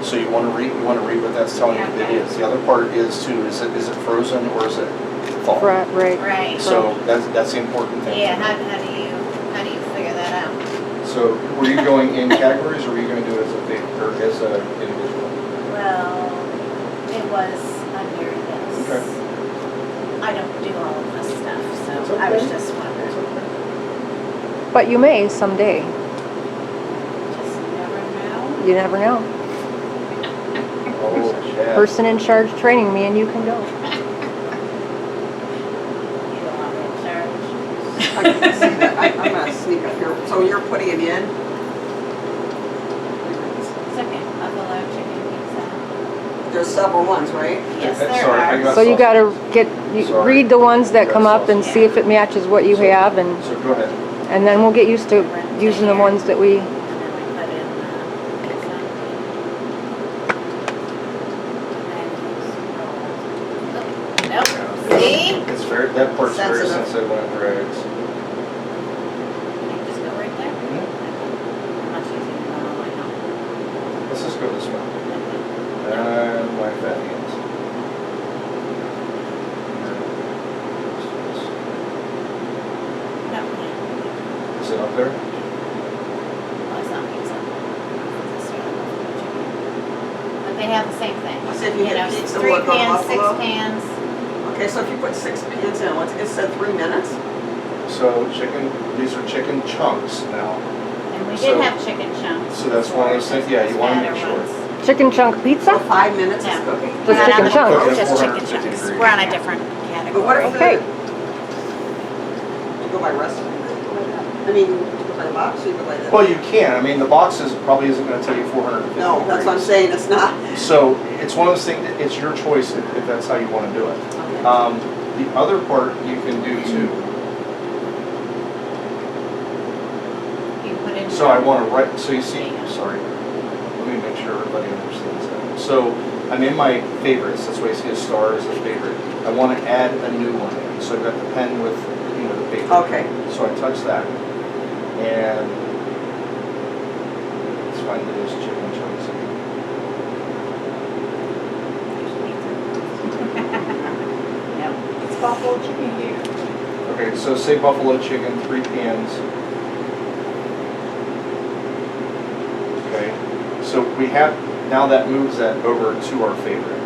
So you want to read what that's telling you it is. The other part is too, is it frozen or is it thawed? Right. Right. So that's the important thing. Yeah, how do you figure that out? So were you going in categories or were you going to do it as a big, or as a individual? Well, it was under this. Okay. I don't do all of this stuff, It's so I was okay. just wondering. But you may someday. Just never know. You never know. Oh, yeah. Person in charge training me and you can go. You don't want me in charge. I can see that. I'm gonna sneak up here. So you're putting it in? It's okay. Buffalo chicken pizza. There's several ones, right? Yes, Okay, there sorry, I are. got- So you gotta Sorry. read the ones that Got come up and sauce. see if it matches what you have, and So go ahead. then we'll get used to using the ones that we. And then we put in pizza. Nope. See? It's very, that part's very Sensitive. sensitive when it drags. Can you just go right there? Mhm. I'm not using it on my own. Let's just go this way. And my fat hands. No. Is it up there? Well, it's not pizza. It's straight up buffalo chicken. But they have the same thing. So if you You get know, pizza, 3 will it go pans, 6 buffalo? pans. Okay, so if you put 6 pans in, it said 3 minutes? So these are chicken chunks now. And we So- did have chicken chunks. So that's one of those things, yeah, you want to make Fatter sure. ones. Chicken chunk So pizza? 5 minutes is No. cooking? Just We're not chicken on the- chunks. Cooking at Just chicken 450 chunks. degrees. We're on a different But what if category. Okay. you go by recipe? I mean, you go by the box or you go by the? Well, you can. I mean, the boxes probably isn't going to tell you 450 No, that's what I'm degrees. saying, it's not. So it's one of those things, it's your choice if that's how you want to do it. The other part you can do too. You put in. So I want to write, so you see, sorry, let me make sure everybody understands that. So I'm in my favorites, that's why you see a star as a favorite. I want to add a new one in, so I've got the pen with, the paper. Okay. So I touch that, and let's find those chicken chunks. No. It's buffalo chicken here. Okay, so say buffalo chicken, 3 pans. Okay, so we have, now that moves that over to our favorite.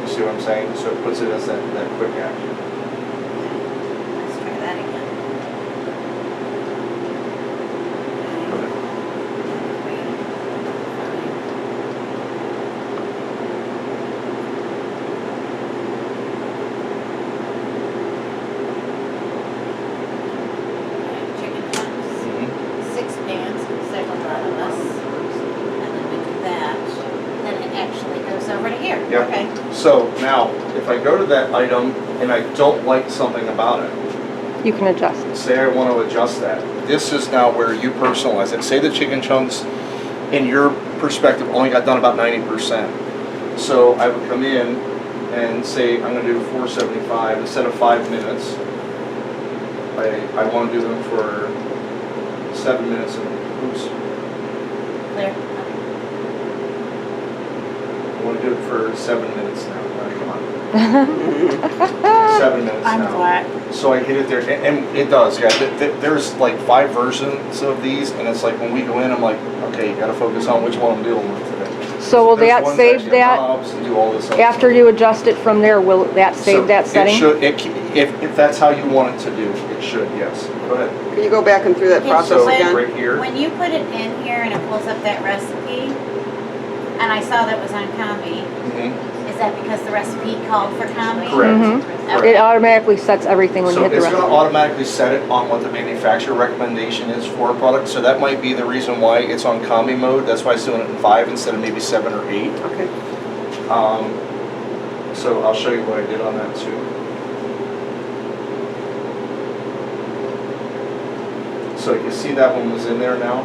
You see what I'm saying? So it puts it as that quick action. Let's try that again. Chicken chunks, Mhm. 6 pans, several out of us. And then we do that, then it actually goes over to here. Yep. Okay. So now, if I go to that item and I don't like something about it, You can adjust. say I want to adjust that, this is now where you personalize it. Say the chicken chunks, in your perspective, only got done about 90%. So I would come in and say, I'm going to do 475 instead of 5 minutes. I want to do them for 7 minutes and, oops, Clear. I want to do it for 7 minutes now. Come on. 7 minutes I'm now. flat. So I hit it there, and it does, yeah. There's like 5 versions of these, and it's like when we go in, I'm like, okay, you gotta focus on which one I'm dealing with today. So will There's that ones save actually have that knobs and do all this other after stuff. you adjust it from there? Will that So save that setting? It should, if that's how you want it to do, it should, yes. Go ahead. Can you go back and through that Okay, process So again? right here, When you put it in here and it pulls up that recipe, and I saw that was on Combi, mhm, is that because the recipe called for Combi? correct. Mhm. Okay. It automatically sets everything when you So hit the it's gonna recipe. automatically set it on what the manufacturer recommendation is for a product, so that might be the reason why it's on combi mode. That's why it's doing it in 5 instead of maybe 7 or 8. Okay. So I'll show you what I did on that too. So you see that one was in there now?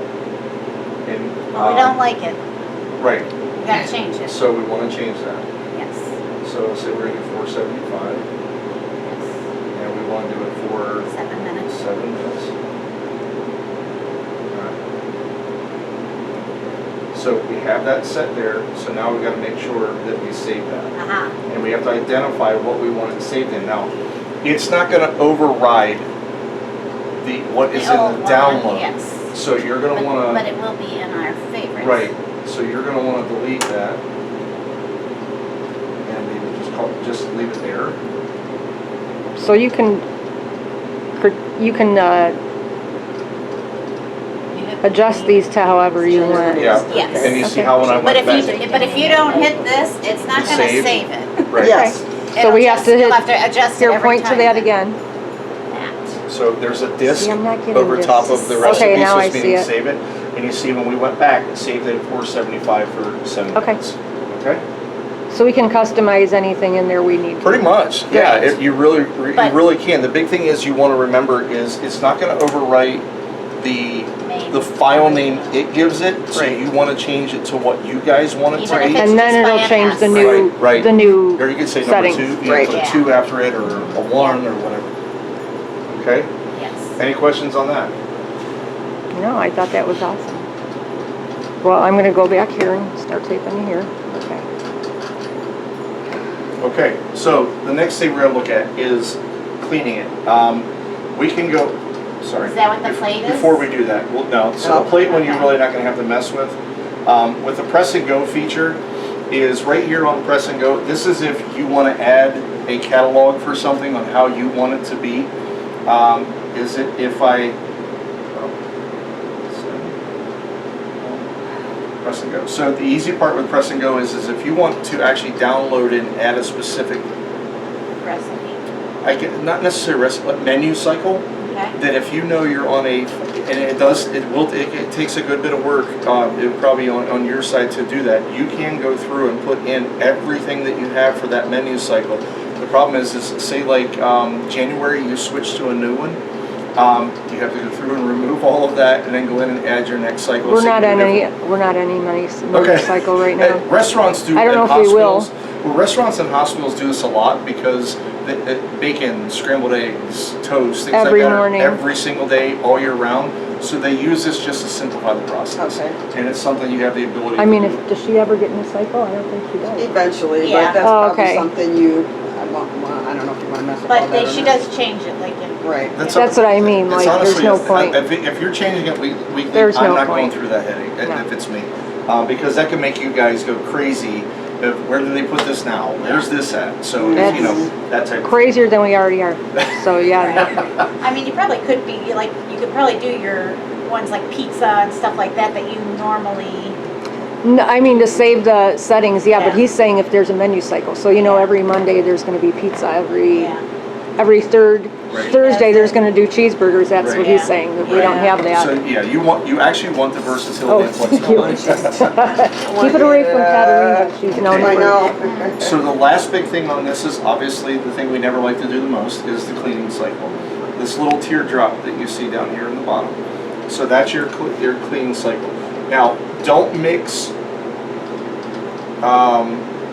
And, Well, we don't like it. Right, We gotta change it. so we want to change that. Yes. So say we're gonna do 475, Yes. and we want to do it for 7 minutes. 7 minutes. Alright. So we have that set there, so now we gotta make sure that we save that. Uh-huh. And we have to identify what we want it saved in. Now, it's not gonna override what is in old the one, download. Yes. So you're gonna But wanna, it will be in our favorites. right, so you're gonna wanna delete that. And maybe just leave it there. So you can adjust these to however you want. Yeah. Yes. And you see Okay. how when I But went back. if you don't hit this, it's not gonna Save. save it. Right. Yes. So we have to You'll hit, have to adjust it here, every point to time that that- again. that. So there's a disc See, I'm not getting over this. top of the Okay, recipe, now so I it's see meaning it. save it. And you see when we went back, it saved it at 475 for 7 Okay. minutes. Okay? So we can customize anything in there we need. Pretty much, yeah, Right. you really But- can. The big thing is you want to remember is it's not going to overwrite the file name it gives it, so Right. you want to change it to what you guys want it to Even if be. it's And then just by it'll an change the S. new, Right. the new Or you could say number settings. 2, you Right. put a Yeah. 2 after it, or a 1, or whatever. Okay? Yes. Any questions on that? No, I thought that was awesome. Well, I'm gonna go back here and start taping here. Okay. Okay, so the next thing we're gonna look at is cleaning it. We can go, sorry. Is that what the plate is? Before we do that, well, no, so Oh, the plate one you're okay. really not gonna have to mess with. With the press and go feature is right here on press and go. This is if you wanna add a catalog for something on how you want it to be. Is it if press and go. So the easy part with press and go is if you want to actually download and add a specific, Recipe, not necessarily recipe, but menu cycle, okay? that if you know you're on a, and it takes a good bit of work, it probably on your side to do that. You can go through and put in everything that you have for that menu cycle. The problem is say like January you switch to a new one, you have to go through and remove all of that and then go in and add your next cycle. We're So not you do on any, different- we're not any money Okay. cycle right now. Restaurants do. I don't and know if we will. hospitals- Well, restaurants and hospitals do this a lot because bacon, scrambled eggs, toast, things Every like that, morning. every single day, all year round. So they use this just to simplify the process. Okay. And it's something you have the ability. I to mean, do. does she ever get in a cycle? I don't think she does. Eventually, Yeah. but that's Oh, probably okay. something you, I don't know if you want to mess with all But that or she not. does change it, like in. Right. That's That's what I mean, It's like, there's honestly, no point. If you're changing it weekly, There's I'm no not going point. through that headache, No. if it's me. Because that can make you guys go crazy. Where do they put this now? Where's this at? So, you That's know, that type of. Crazier than we already are. So, yeah. I mean, you probably could be, like, you could probably do your ones like pizza and stuff like that that you normally, No, I mean, to save the settings, yeah, but Yeah. he's saying if there's a menu cycle. So, you know, every Monday there's gonna be pizza, yeah. every third Right. Thursday there's gonna do cheeseburgers. That's what Right. he's Yeah. saying, that we don't Yeah. have So, that. yeah, you actually want the versatility and Oh, flexibility. Keep it away from Katarina. She's known I for. know. So the last big thing on this is obviously the thing we never like to do the most is the cleaning cycle. This little teardrop that you see down here in the bottom. So that's your cleaning cycle. Now, don't mix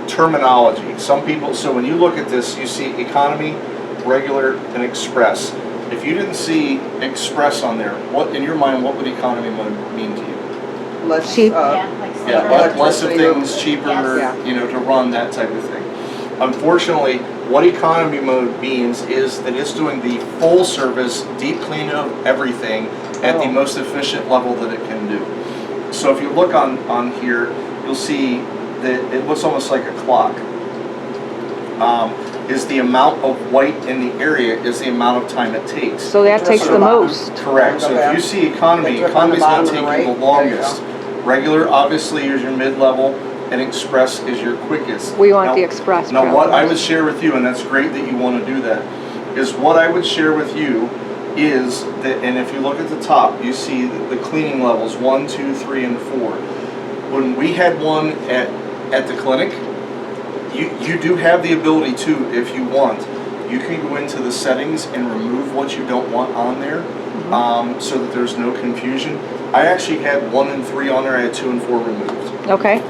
terminology. Some people, so when you look at this, you see economy, regular, and express. If you didn't see express on there, what in your mind, what would economy mode mean to you? Let's, Cheap. Yeah, like Yeah, silver. less of Electricity. things, cheaper, Yes. you know, to run, that type of thing. Unfortunately, what economy mode means is that it's doing the full service, deep clean of everything at the Oh. most efficient level that it can do. So if you look on here, you'll see that it looks almost like a clock. Is the amount of white in the area is the amount of time it takes. So that takes the most. Correct, so if you see economy, That drip on the economy's gonna bottom take on the you the right, there you longest. Regular obviously is your mid-level, and express is your quickest. We want Now- the express. Now, what I probably. would share with you, and that's great that you want to do that, is what I would share with you is that, and if you look at the top, you see the cleaning levels, 1, 2, 3, and 4. When we had one at the clinic, you do have the ability to, if you want, you can go into the settings and remove what you don't want on there, so that there's no confusion. I actually had 1 and 3 on there, I had 2 and 4 removed. Okay,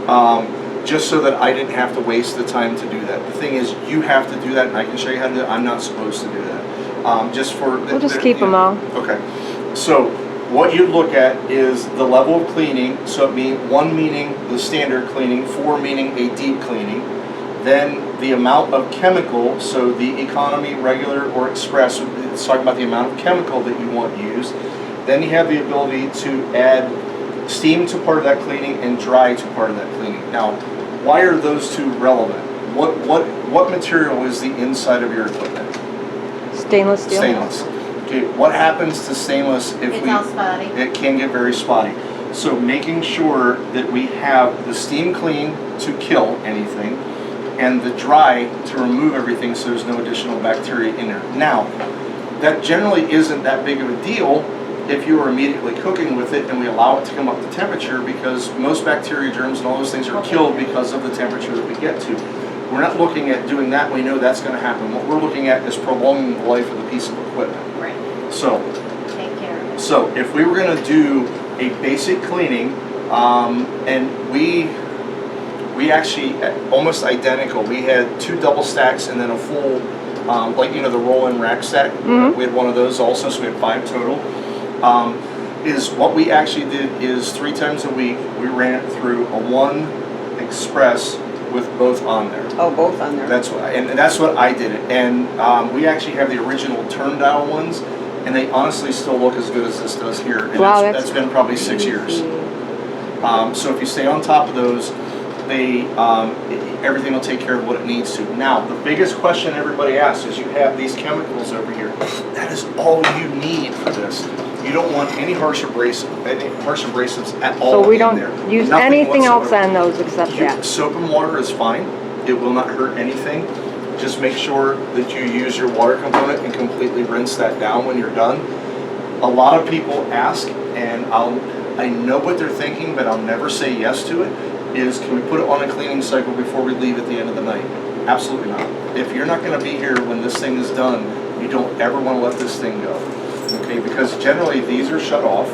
Just so that I didn't have to waste the time to do that. The thing is, you have to do that, and I can show you how to do it. I'm not supposed to do that. Just for... we'll just keep them all. Okay. So, what you look at is the level of cleaning, so it means 1 meaning the standard cleaning, 4 meaning a deep cleaning. Then the amount of chemical, so the economy, regular, or express, it's talking about the amount of chemical that you want used. Then you have the ability to add steam to part of that cleaning and dry to part of that cleaning. Now, why are those two relevant? What material is the inside of your equipment? Stainless steel? Stainless. Okay, what happens to stainless if It's we? all spotty. It can get very spotty. So making sure that we have the steam clean to kill anything and the dry to remove everything so there's no additional bacteria in there. Now, that generally isn't that big of a deal if you are immediately cooking with it and we allow it to come up to temperature, because most bacteria, germs, and all those things are killed because of the temperature that we get to. We're not looking at doing that. We know that's going to happen. What we're looking at is prolonging the life of the piece of equipment. Right, So, take care of it. so if we were going to do a basic cleaning, and we actually almost identical. We had 2 double stacks and then a full, like the roll-in rack stack. Mhm. We had one of those also, so we had 5 total. Is what we actually did is 3 times a week we ran it through a 1 express with both on there. Oh, both on there. That's what, and that's what I did it. And we actually have the original turn dial ones, and they honestly still look as good as this does here. And Wow, that's been probably 6 years. So if you stay on top of those, they everything will take care of what it needs to. Now, the biggest question everybody asks is, you have these chemicals over here. That is all you need for this. You don't want any harsh abrasives at all So we in don't there. use Nothing anything else whatsoever. on those except that? Soap and water is fine. It will not hurt anything. Just make sure that you use your water component and completely rinse that down when you're done. A lot of people ask, and I know what they're thinking, but I'll never say yes to it, is can we put it on a cleaning cycle before we leave at the end of the night? Absolutely not. If you're not going to be here when this thing is done, you don't ever want to let this thing go. Okay, because generally these are shut off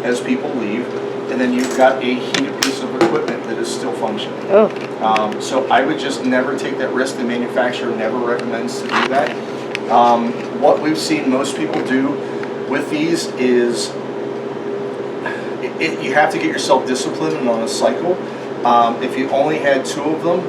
as people leave, and then you've got a heated piece of equipment that is still functioning. Oh, So I would just never take that risk. The manufacturer never recommends to do that. What we've seen most people do with these is you have to get yourself disciplined and on a cycle. If you only had 2 of them,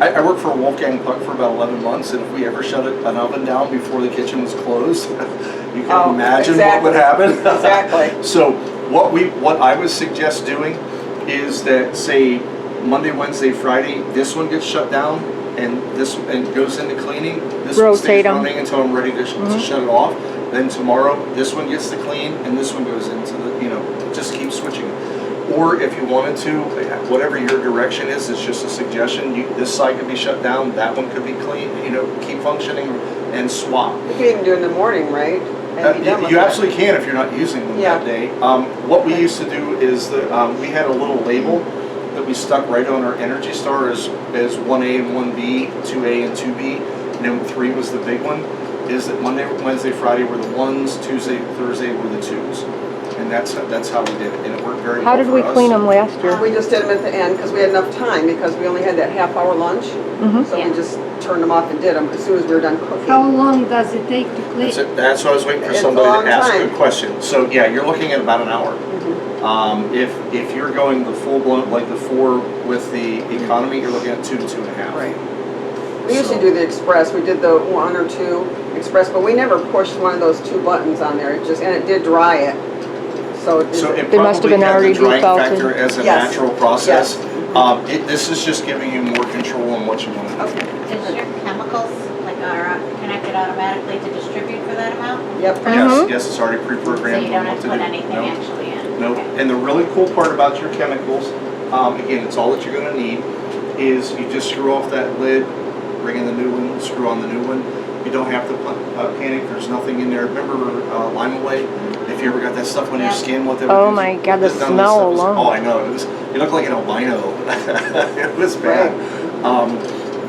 I worked for Wolfgang Puck for about 11 months, and if we ever shut an oven down before the kitchen was closed, you can imagine what would happen. Exactly. So what I would suggest doing is that, say, Monday, Wednesday, Friday, this one gets shut down and goes into cleaning. This one stays Rotate 'em. running until I'm ready to shut it off. Then tomorrow, this one gets to clean and this one goes into the, just keep switching. Or if you wanted to, whatever your direction is, it's just a suggestion. This side could be shut down, that one could be clean, keep functioning and swap. You can even do it in the morning, right? And be done with You it. absolutely can if you're not using them Yeah. that day. What we used to do is we had a little label that we stuck right on our Energy Star as 1A and 1B, 2A and 2B, and then 3 was the big one. Is that Monday, Wednesday, Friday were the 1s, Tuesday, Thursday were the 2s. And that's how we did it, and it worked very well how did for we us. clean them last year? We just did them at the end because we had enough time, because we only had that half-hour lunch. Mhm. So Yeah. we just turned them off and did them as soon as we were done cooking. How long does it take to clean? That's what I was waiting for It's a somebody long to ask a time. good question. So yeah, you're looking at about an hour. Mhm. If you're going the full blown, like the 4 with the economy, you're looking at 2 to 2.5. Right. We usually do the express. We did the 1 or 2 express, but we never pushed one of those 2 buttons on there. It just, and it did dry it. So it So did. it They must have probably been had already the drying defaulted. factor as a Yes. natural process. Yes. This is just giving you more control on what you want to do. Okay. Does your chemicals, are connected automatically to distribute for that amount? Yep. Mhm. Yes, it's already So pre-programmed you on don't what have to to do. put anything No. actually in? Nope. Okay. And the really cool part about your chemicals, again, it's all that you're going to need, is you just screw off that lid, bring in the new one, screw on the new one. You don't have to panic. There's nothing in there. Remember Lime Away? If you ever got that stuff on your Yeah. skin, what they would Oh do is my God, the put down smell stuff was- alone. Oh, I know. You look like an albino. It was bad.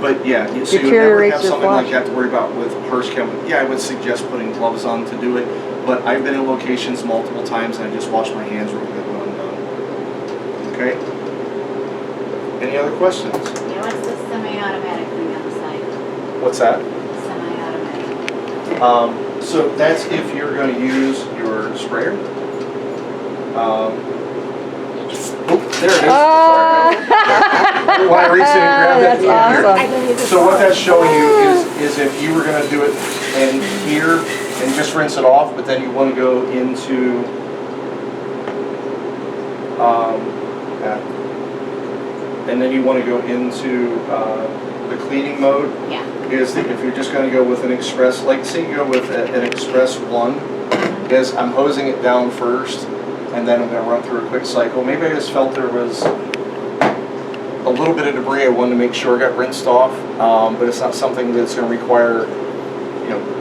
But yeah, so you never Deteriorates have your something like flesh. that to worry about with harsh chemicals. Yeah, I would suggest putting gloves on to do it, but I've been in locations multiple times and I just wash my hands real good when I'm done. Okay? Any other questions? Yeah, what's the semi-automatic thing on the side? What's that? Semi-automatic. So that's if you're gonna use your sprayer. There it is. Why reach in and grab that? That's awesome. I believe it's So what that's showing you is if you were gonna do it in here and just rinse it off, but then you wanna go into, and then you wanna go into, the cleaning mode, Yeah, is that if you're just gonna go with an express, like say you go with an express 1, is I'm hosing it down first, and then I'm gonna run through a quick cycle. Maybe I just felt there was a little bit of debris I wanted to make sure got rinsed off, but it's not something that's gonna require,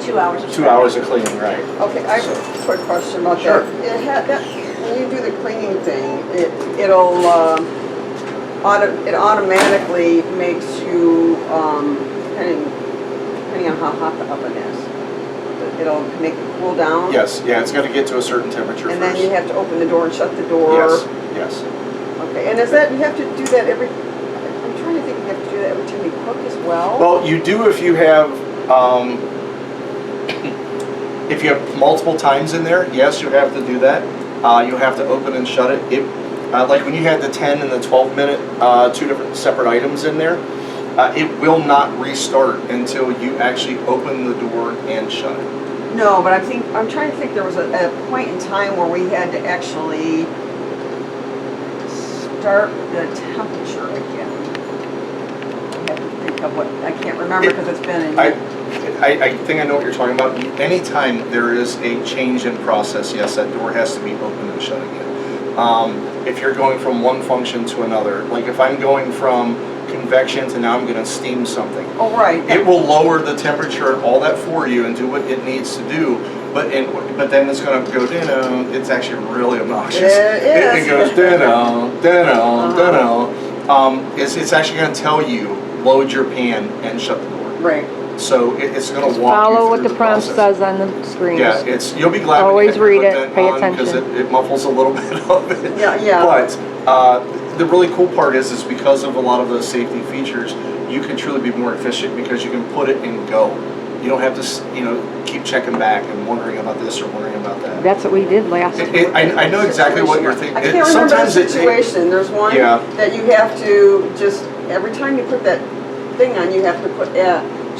2 hours. 2 hours of cleaning, right? Okay, I have a quick question about Sure. that. It had, that, when you do the cleaning thing, it automatically makes you, depending on how hot the oven is, it'll make it cool down. Yes, yeah, it's gotta get to a certain temperature first. And then you have to open the door and shut the door. Yes, yes. Okay, and is that, you have to do that every, I'm trying to think, you have to do that every time you cook as well? Well, you do if you have, if you have multiple times in there, yes, you have to do that. You have to open and shut it. Like when you had the 10 and the 12 minute, 2 different separate items in there, it will not restart until you actually open the door and shut it. No, but I'm trying to think, there was a point in time where we had to actually start the temperature again. I have to think of what, I can't remember because it's been I think I know what you're talking about. Anytime there is a change in process, yes, that door has to be open and shut again. If you're going from one function to another, like if I'm going from convection to now I'm gonna steam something, Oh, right. it will lower the temperature and all that for you and do what it needs to do, but then it's gonna go down, it's actually really obnoxious. It is. It goes down. It's actually gonna tell you, load your pan and shut the door. Right. So it's gonna walk you Follow what through the prompt process. says on the screen. Yeah, you'll be glad when you Always have your read it, equipment pay on, because attention. it muffles a little bit of it. Yeah. But the really cool part is because of a lot of those safety features, you can truly be more efficient because you can put it and go. You don't have to, keep checking back and wondering about this or wondering about that. That's what we did last. I know exactly what you're thinking. I can't remember the Sometimes situation. There's one Yeah. that you have to just, every time you put that thing on, you have to put,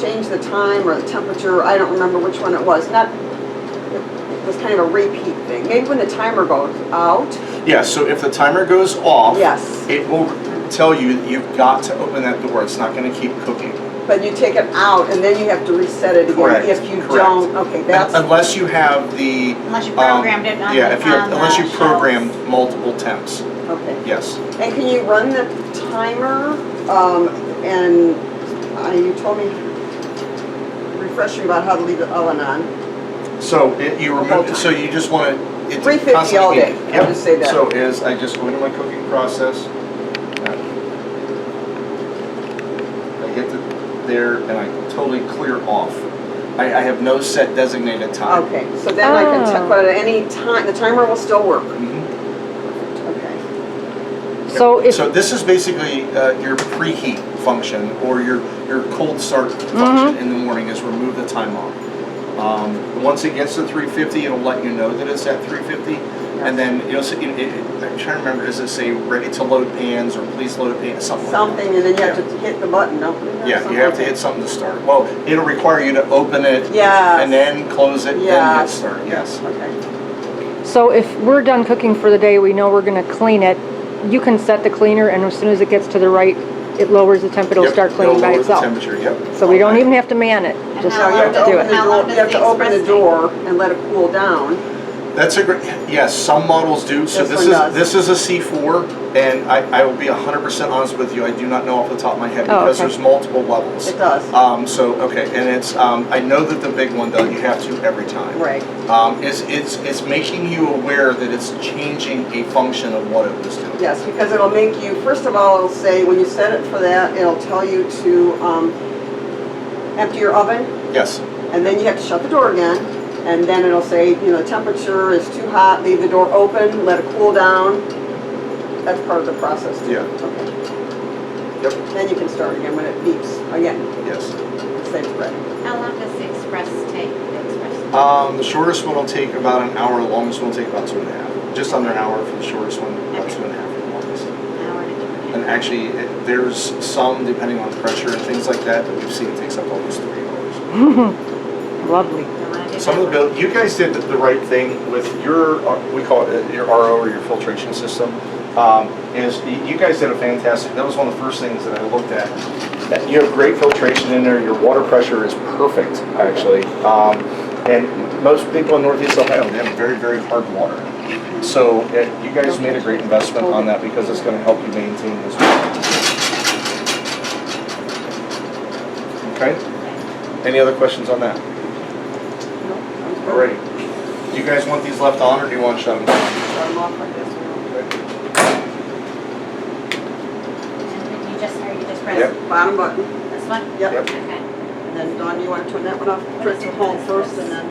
change the time or the temperature. I don't remember which one it was. It was kind of a repeat thing. Maybe when the timer goes out. Yeah, so if the timer goes off, Yes. it will tell you that you've got to open that door. It's not going to keep cooking. But you take it out and then you have to reset it again. Correct, If you correct. don't, okay, that's, Unless you have the... Unless you programmed it on Yeah, the, if you on the unless you shelves. programmed multiple temps, okay. yes. And can you run the timer, and you told me, refresh me about how to leave the oven on. So you The whole remove, so you just want to... 350 all day, I'll just say that. So I just go into my cooking process. I hit there and I totally clear off. I have no set designated time. Okay, so then I can, Oh. but at any time, the timer will still work. Mhm. Okay. So if, So this is basically your preheat function or your cold start Mm-hmm. function in the morning is remove the time off. Once it gets to 350, it'll let you know that it's at 350. And then, I'm trying to remember, does it say ready to load pans or please load a pan, something like that? Something, and then you have to hit the button, don't you? Yeah, you have to hit something to start. Well, it'll require you to open it Yes. and then close it, then hit Yes. start, yes. Okay. so if we're done cooking for the day, we know we're gonna clean it, you can set the cleaner and as soon as it gets to the right, it lowers the temperature, it'll Yep, start cleaning it'll by lower itself. The temperature, yep. So we don't even have to man it, just how Now you have to do open it. the How door, long you does have to the open the express door and let it cool down. That's a great, yes, some models do. So This one does. this is a C4, and I will be 100% honest with you, I do not know off the top of my head Oh, because okay. there's multiple levels. It does. Okay, and it's, I know that the big one does, you have to every time. Right. It's making you aware that it's changing a function of what it was doing. Yes, because it'll make you, first of all, it'll say, when you set it for that, it'll tell you to empty your oven, Yes, and then you have to shut the door again, and then it'll say, the temperature is too hot, leave the door open, let it cool down. That's part of the process too. Yeah. Okay. yep, Then you can start again when it beeps, again, yes. it says ready. How long does the express take, the express The shortest one will take about an hour, the longest one will take about 2.5. Just under an hour for the shortest one, about 2.5 for the longest. Hour to do And it. actually, there's some, depending on pressure and things like that, that we've seen it takes up almost 3 hours. Lovely. You wanna do Some of the that? build, you guys did the right thing with your, we call it your RO or your filtration system. Is you guys did a fantastic, that was one of the first things that I looked at. That you have great filtration in there, your water pressure is perfect, actually. And most people in Northeast Ohio, they have very, very hard water. So you guys made a great investment on that because it's gonna help you maintain this. Okay? Any other questions on that? Alrighty. Do you guys want these left on or do you want to shut them down? Shut 'em off like this. And you just press Yep. Bottom button, this one? yep. Yep. Okay. And then Dawn, you want to turn that one off? Turn it to home first and then